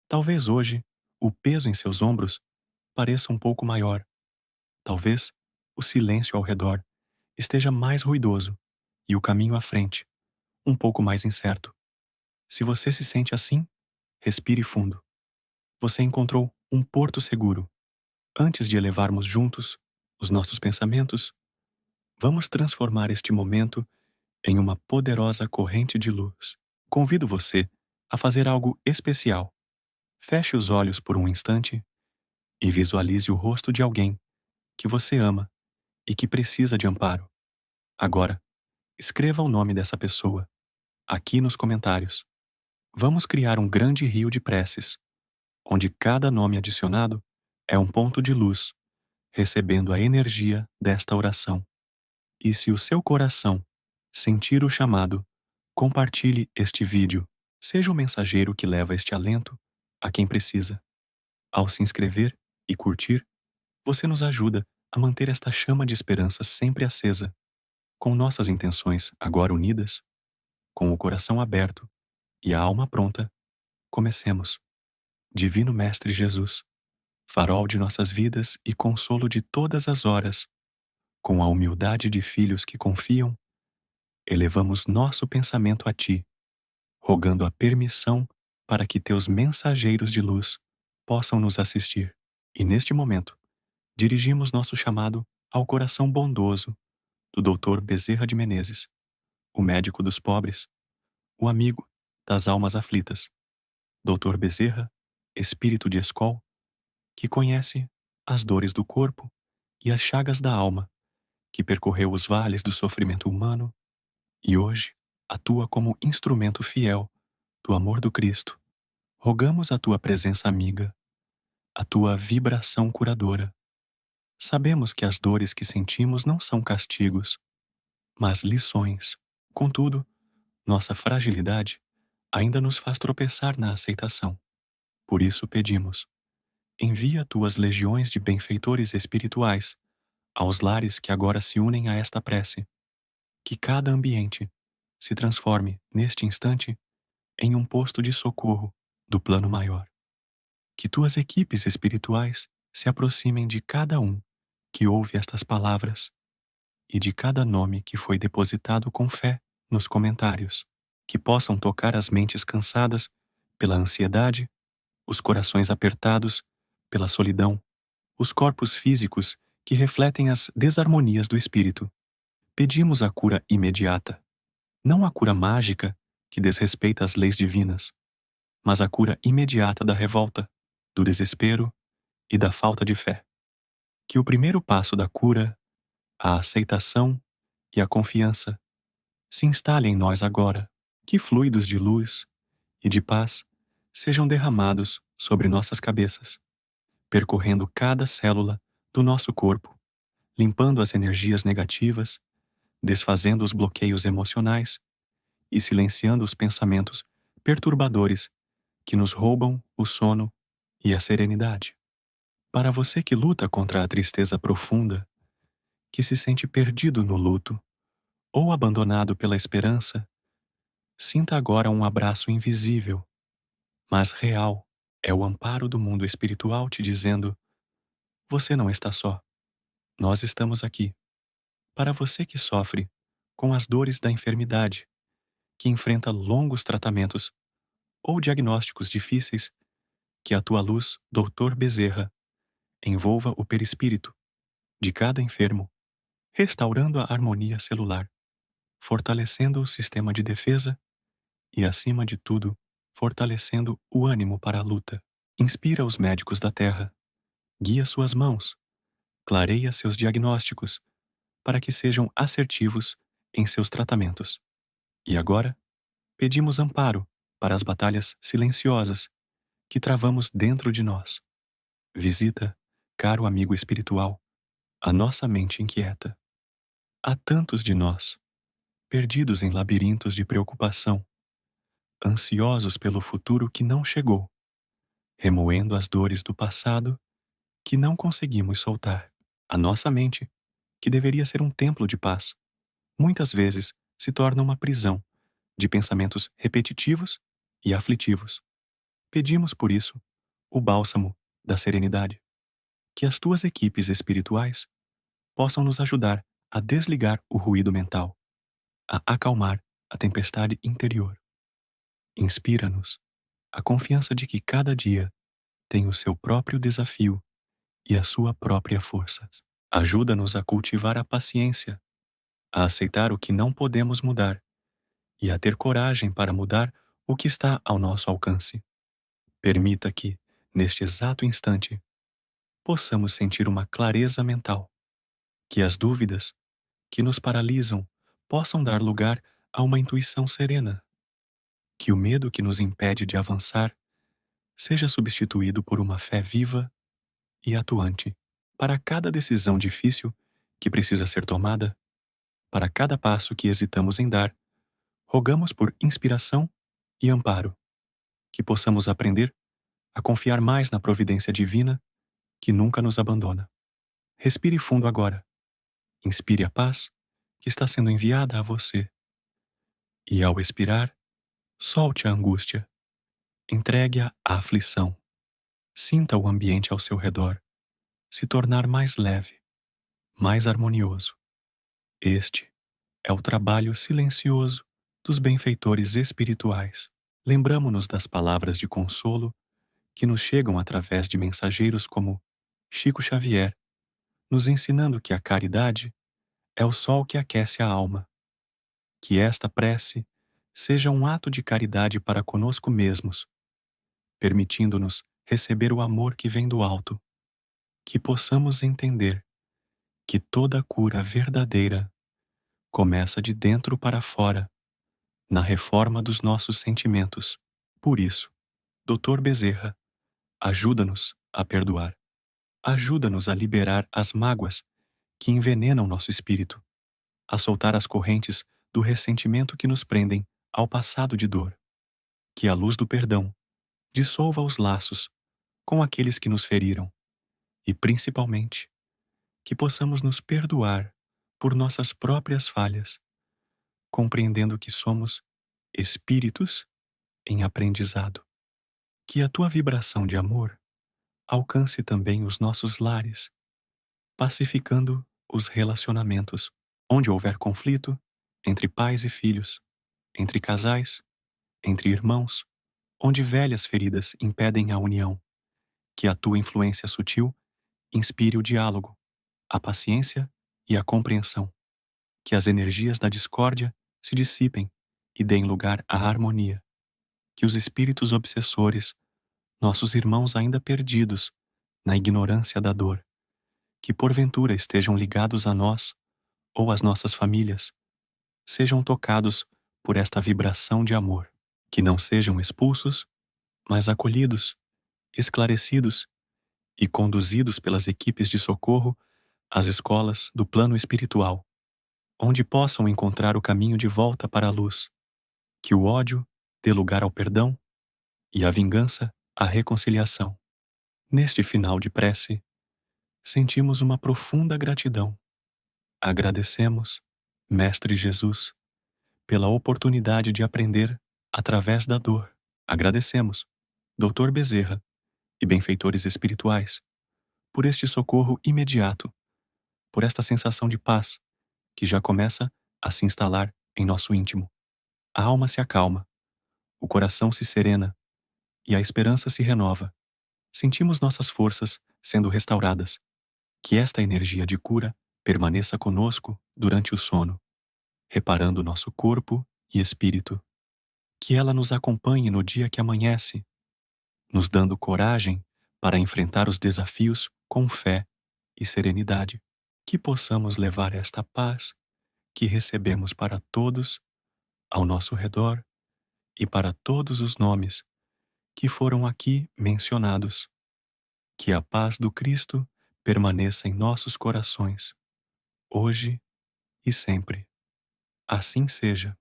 Talvez hoje o peso em seus ombros pareça um pouco maior. Talvez o silêncio ao redor esteja mais ruidoso e o caminho à frente um pouco mais incerto. Se você se sente assim, respire fundo. Você encontrou um porto seguro. Antes de elevarmos juntos os nossos pensamentos, vamos transformar este momento em uma poderosa corrente de luz. Convido você a fazer algo especial. Feche os olhos por um instante e visualize o rosto de alguém que você ama e que precisa de amparo. Agora, escreva o nome dessa pessoa aqui nos comentários. Vamos criar um grande rio de preces, onde cada nome adicionado é um ponto de luz, recebendo a energia desta oração. E se o seu coração sentir o chamado, compartilhe este vídeo. Seja o mensageiro que leva este alento a quem precisa. Ao se inscrever e curtir, você nos ajuda a manter esta chama de esperança sempre acesa. Com nossas intenções agora unidas, com o coração aberto e a alma pronta, comecemos. Divino Mestre Jesus, farol de nossas vidas e consolo de todas as horas, com a humildade de filhos que confiam, elevamos nosso pensamento a Ti, rogando a permissão para que Teus mensageiros de luz possam nos assistir. E neste momento, dirigimos nosso chamado ao coração bondoso do Dr. Bezerra de Menezes, o médico dos pobres, o amigo das almas aflitas. Dr. Bezerra, espírito de escol, que conhece as dores do corpo e as chagas da alma, que percorreu os vales do sofrimento humano e hoje atua como instrumento fiel do amor do Cristo. Rogamos a tua presença amiga, a tua vibração curadora. Sabemos que as dores que sentimos não são castigos, mas lições. Contudo, nossa fragilidade ainda nos faz tropeçar na aceitação. Por isso pedimos: envia tuas legiões de benfeitores espirituais aos lares que agora se unem a esta prece. Que cada ambiente se transforme, neste instante, em um posto de socorro do plano maior. Que tuas equipes espirituais se aproximem de cada um que ouve estas palavras e de cada nome que foi depositado com fé nos comentários. Que possam tocar as mentes cansadas pela ansiedade, os corações apertados pela solidão, os corpos físicos que refletem as desarmonias do espírito. Pedimos a cura imediata, não a cura mágica que desrespeita as leis divinas, mas a cura imediata da revolta, do desespero e da falta de fé. Que o primeiro passo da cura, a aceitação e a confiança, se instale em nós agora. Que fluidos de luz e de paz sejam derramados sobre nossas cabeças, percorrendo cada célula do nosso corpo, limpando as energias negativas, desfazendo os bloqueios emocionais e silenciando os pensamentos perturbadores que nos roubam o sono e a serenidade. Para você que luta contra a tristeza profunda, que se sente perdido no luto ou abandonado pela esperança, sinta agora um abraço invisível, mas real. É o amparo do mundo espiritual te dizendo: você não está só. Nós estamos aqui. Para você que sofre com as dores da enfermidade, que enfrenta longos tratamentos ou diagnósticos difíceis, que a tua luz, Doutor Bezerra, envolva o perispírito de cada enfermo, restaurando a harmonia celular, fortalecendo o sistema de defesa e, acima de tudo, fortalecendo o ânimo para a luta. Inspira os médicos da terra, guia suas mãos, clareia seus diagnósticos para que sejam assertivos em seus tratamentos. E agora, pedimos amparo para as batalhas silenciosas que travamos dentro de nós. Visita, caro amigo espiritual, a nossa mente inquieta. Há tantos de nós, perdidos em labirintos de preocupação, ansiosos pelo futuro que não chegou, remoendo as dores do passado que não conseguimos soltar. A nossa mente, que deveria ser um templo de paz, muitas vezes se torna uma prisão de pensamentos repetitivos e aflitivos. Pedimos, por isso, o bálsamo da serenidade, que as tuas equipes espirituais possam nos ajudar a desligar o ruído mental, a acalmar a tempestade interior. Inspira-nos a confiança de que cada dia tem o seu próprio desafio e a sua própria força. Ajuda-nos a cultivar a paciência, a aceitar o que não podemos mudar e a ter coragem para mudar o que está ao nosso alcance. Permita que, neste exato instante, possamos sentir uma clareza mental, que as dúvidas que nos paralisam possam dar lugar a uma intuição serena, que o medo que nos impede de avançar seja substituído por uma fé viva e atuante. Para cada decisão difícil que precisa ser tomada, para cada passo que hesitamos em dar, rogamos por inspiração e amparo, que possamos aprender a confiar mais na providência divina que nunca nos abandona. Respire fundo agora. Inspire a paz que está sendo enviada a você. E ao expirar, solte a angústia. Entregue-a à aflição. Sinta o ambiente ao seu redor se tornar mais leve, mais harmonioso. Este é o trabalho silencioso dos benfeitores espirituais. Lembramo-nos das palavras de consolo que nos chegam através de mensageiros como Chico Xavier, nos ensinando que a caridade é o sol que aquece a alma. Que esta prece seja um ato de caridade para conosco mesmos, permitindo-nos receber o amor que vem do alto. Que possamos entender que toda cura verdadeira começa de dentro para fora, na reforma dos nossos sentimentos. Por isso, Dr. Bezerra, ajuda-nos a perdoar. Ajuda-nos a liberar as mágoas que envenenam nosso espírito, a soltar as correntes do ressentimento que nos prendem ao passado de dor. Que a luz do perdão dissolva os laços com aqueles que nos feriram e, principalmente, que possamos nos perdoar por nossas próprias falhas, compreendendo que somos espíritos em aprendizado. Que a tua vibração de amor alcance também os nossos lares, pacificando os relacionamentos, onde houver conflito entre pais e filhos, entre casais, entre irmãos, onde velhas feridas impedem a união. Que a tua influência sutil inspire o diálogo, a paciência e a compreensão. Que as energias da discórdia se dissipem e deem lugar à harmonia. Que os espíritos obsessores, nossos irmãos ainda perdidos na ignorância da dor, que porventura estejam ligados a nós ou às nossas famílias, sejam tocados por esta vibração de amor. Que não sejam expulsos, mas acolhidos, esclarecidos e conduzidos pelas equipes de socorro às escolas do plano espiritual, onde possam encontrar o caminho de volta para a luz. Que o ódio dê lugar ao perdão e a vingança à reconciliação. Neste final de prece, sentimos uma profunda gratidão. Agradecemos, Mestre Jesus, pela oportunidade de aprender através da dor. Agradecemos, Dr. Bezerra e benfeitores espirituais, por este socorro imediato, por esta sensação de paz que já começa a se instalar em nosso íntimo. A alma se acalma, o coração se serena e a esperança se renova. Sentimos nossas forças sendo restauradas. Que esta energia de cura permaneça conosco durante o sono, reparando nosso corpo e espírito. Que ela nos acompanhe no dia que amanhece, nos dando coragem para enfrentar os desafios com fé e serenidade. Que possamos levar esta paz que recebemos para todos ao nosso redor e para todos os nomes que foram aqui mencionados. Que a paz do Cristo permaneça em nossos corações, hoje e sempre. Assim seja.